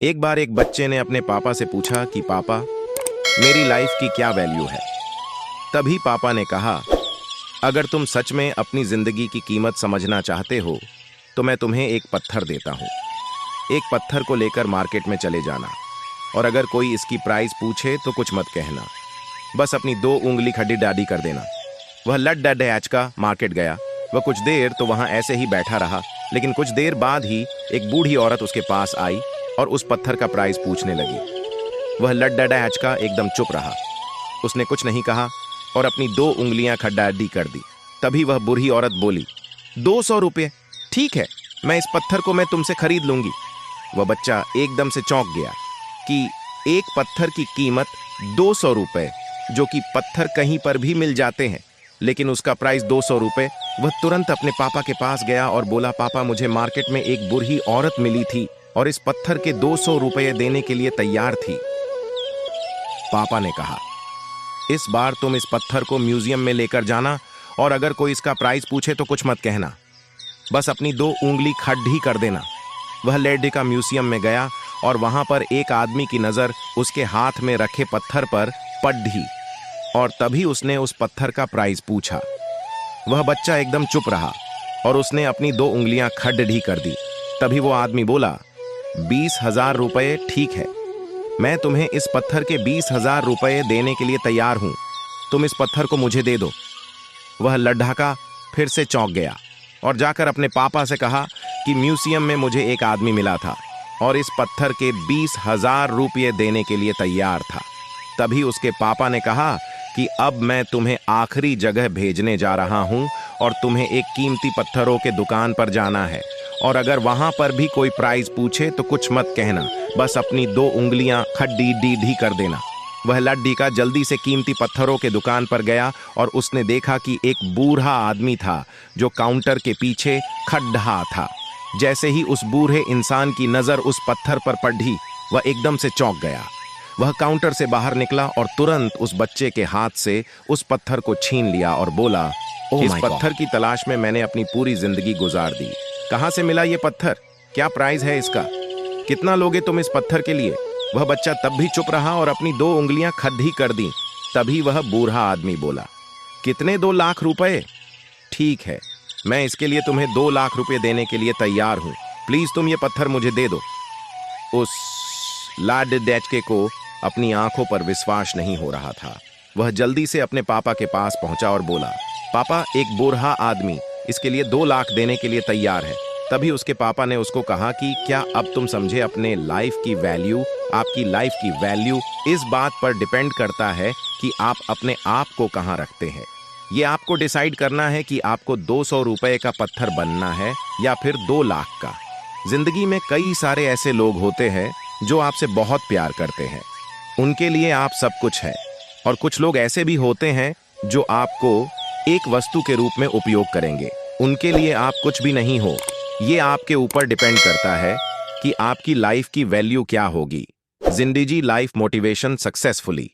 एक बार एक बच्चे ने अपने पापा से पूछा कि पापा, मेरी लाइफ की क्या वैल्यू है। तभी पापा ने कहा, अगर तुम सच में अपनी जिंदगी की कीमत समझना चाहते हो तो मैं तुम्हें एक पत्थर देता हूं। एक पत्थर को लेकर मार्केट में चले जाना और अगर कोई इसकी प्राइस पूछे तो कुछ मत कहना, बस अपनी 2 उंगली खड्डी डाडी कर देना। वह लट डड का मार्केट गया। वह कुछ देर तो वहां ऐसे ही बैठा रहा, लेकिन कुछ देर बाद ही एक बूढ़ी औरत उसके पास आई और उस पत्थर का प्राइस पूछने लगी। वह लट डड का एकदम चुप रहा। उसने कुछ नहीं कहा और अपनी 2 उंगलियां खड्डाडी कर दी। तभी वह बूढ़ी औरत बोली, 200 रुपये, ठीक है, मैं इस पत्थर को मैं तुमसे खरीद लूंगी। वह बच्चा एकदम से चौंक गया कि एक पत्थर की कीमत 200 रुपये, जो कि पत्थर कहीं पर भी मिल जाते हैं, लेकिन उसका प्राइस 200 रुपये। वह तुरंत अपने पापा के पास गया और बोला, पापा, मुझे मार्केट में एक बूढ़ी औरत मिली थी और इस पत्थर के 200 रुपये देने के लिए तैयार थी। पापा ने कहा, इस बार तुम इस पत्थर को म्यूजियम में लेकर जाना और अगर कोई इसका प्राइस पूछे तो कुछ मत कहना, बस अपनी 2 उंगली खड्डी कर देना। वह लेडी का म्यूजियम में गया और वहां पर एक आदमी की नजर उसके हाथ में रखे पत्थर पर पड़ी और तभी उसने उस पत्थर का प्राइस पूछा। वह बच्चा एकदम चुप रहा और उसने अपनी 2 उंगलियां खड्डी कर दी। तभी वो आदमी बोला, 20,000 रुपये, ठीक है, मैं तुम्हें इस पत्थर के 20,000 रुपये देने के लिए तैयार हूं, तुम इस पत्थर को मुझे दे दो। वह लड्ढाका फिर से चौंक गया और जाकर अपने पापा से कहा कि म्यूजियम में मुझे एक आदमी मिला था और इस पत्थर के 20,000 रुपये देने के लिए तैयार था। तभी उसके पापा ने कहा कि अब मैं तुम्हें आखिरी जगह भेजने जा रहा हूं और तुम्हें एक कीमती पत्थरों के दुकान पर जाना है और अगर वहां पर भी कोई प्राइस पूछे तो कुछ मत कहना, बस अपनी 2 उंगलियां खड्डी डी कर देना। वह लड्डी का जल्दी से कीमती पत्थरों के दुकान पर गया और उसने देखा कि एक बूढ़ा आदमी था जो काउंटर के पीछे खड्डा था। जैसे ही उस बूढ़े इंसान की नजर उस पत्थर पर पड़ी, वह एकदम से चौंक गया। वह काउंटर से बाहर निकला और तुरंत उस बच्चे के हाथ से उस पत्थर को छीन लिया और बोला, इस पत्थर की तलाश में मैंने अपनी पूरी जिंदगी गुजार दी। कहां से मिला ये पत्थर? क्या प्राइस है इसका? कितना लोगे तुम इस पत्थर के लिए? वह बच्चा तब भी चुप रहा और अपनी 2 उंगलियां खड्डी कर दी। तभी वह बूढ़ा आदमी बोला, कितने 2 लाख रुपए? ठीक है, मैं इसके लिए तुम्हें 2 लाख रुपए देने के लिए तैयार हूं, प्लीज तुम ये पत्थर मुझे दे दो। उस लाडडैचके को अपनी आंखों पर विश्वास नहीं हो रहा था। वह जल्दी से अपने पापा के पास पहुंचा और बोला, पापा, एक बूढ़ा आदमी इसके लिए 2 लाख देने के लिए तैयार है। तभी उसके पापा ने उसको कहा कि क्या अब तुम समझे अपने लाइफ की वैल्यू? आपकी लाइफ की वैल्यू इस बात पर डिपेंड करता है कि आप अपने आप को कहां रखते हैं। ये आपको डिसाइड करना है कि आपको 200 रुपए का पत्थर बनना है या फिर 2 लाख का। जिंदगी में कई सारे ऐसे लोग होते हैं जो आपसे बहुत प्यार करते हैं, उनके लिए आप सब कुछ है, और कुछ लोग ऐसे भी होते हैं जो आपको एक वस्तु के रूप में उपयोग करेंगे, उनके लिए आप कुछ भी नहीं हो। ये आपके ऊपर डिपेंड करता है कि आपकी लाइफ की वैल्यू क्या होगी। जिंदगी लाइफ मोटिवेशन सक्सेसफुली।